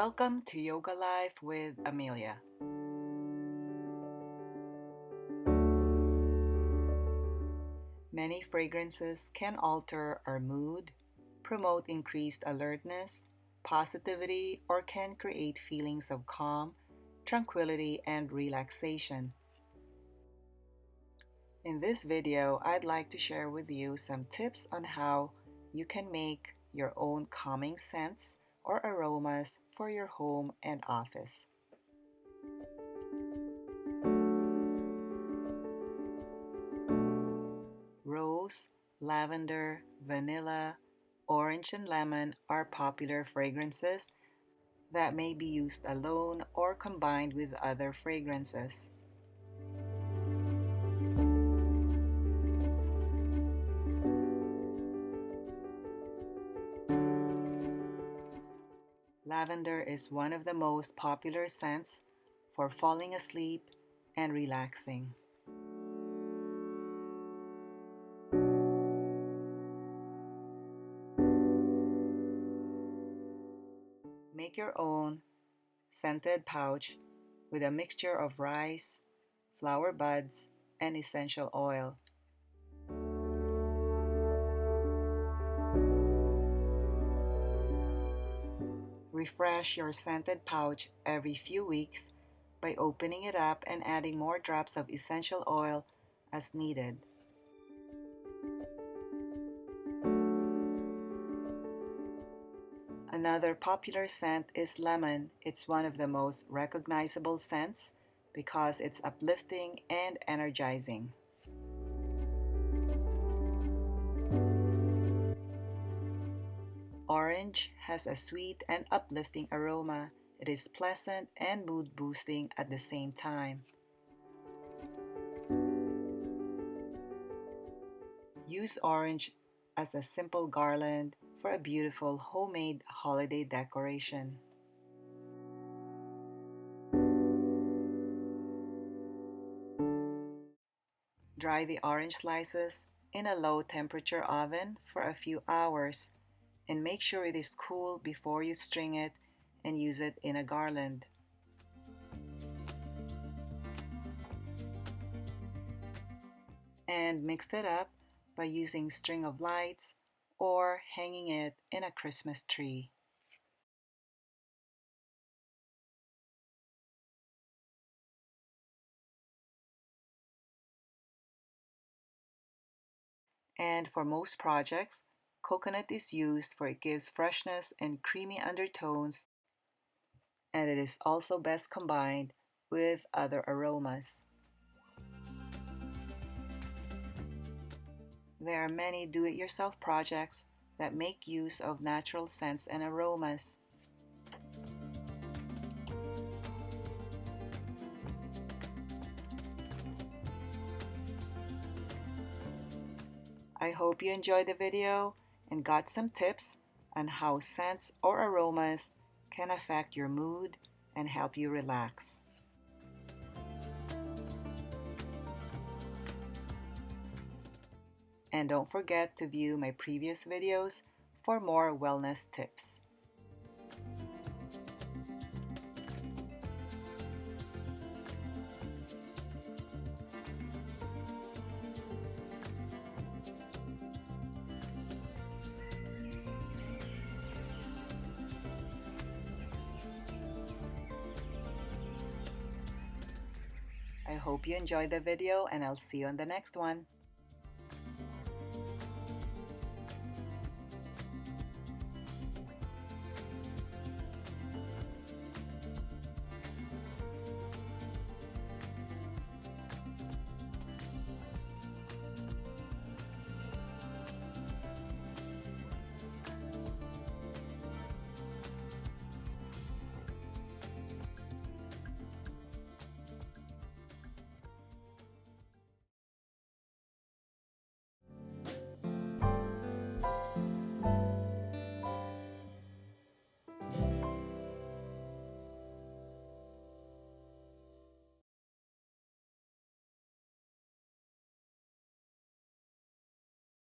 Welcome to Yoga Life with Amelia. Many fragrances can alter our mood, promote increased alertness, positivity, or can create feelings of calm, tranquility, and relaxation. In this video, I'd like to share with you some tips on how you can make your own calming scents or aromas for your home and office. Rose, lavender, vanilla, orange, and lemon are popular fragrances that may be used alone or combined with other fragrances. Lavender is one of the most popular scents for falling asleep and relaxing. Make your own scented pouch with a mixture of rice, flower buds, and essential oil. Refresh your scented pouch every few weeks by opening it up and adding more drops of essential oil as needed. Another popular scent is lemon. It's one of the most recognizable scents because it's uplifting and energizing. Orange has a sweet and uplifting aroma. It is pleasant and mood-boosting at the same time. Use orange as a simple garland for a beautiful homemade holiday decoration. Dry the orange slices in a low-temperature oven for a few hours and make sure it is cool before you string it and use it in a garland. And mix it up by using string of lights or hanging it in a Christmas tree. And for most projects, coconut is used for it gives freshness and creamy undertones, and it is also best combined with other aromas. There are many do-it-yourself projects that make use of natural scents and aromas. I hope you enjoyed the video and got some tips on how scents or aromas can affect your mood and help you relax. And don't forget to view my previous videos for more wellness tips. I hope you enjoyed the video and I'll see you on the next one.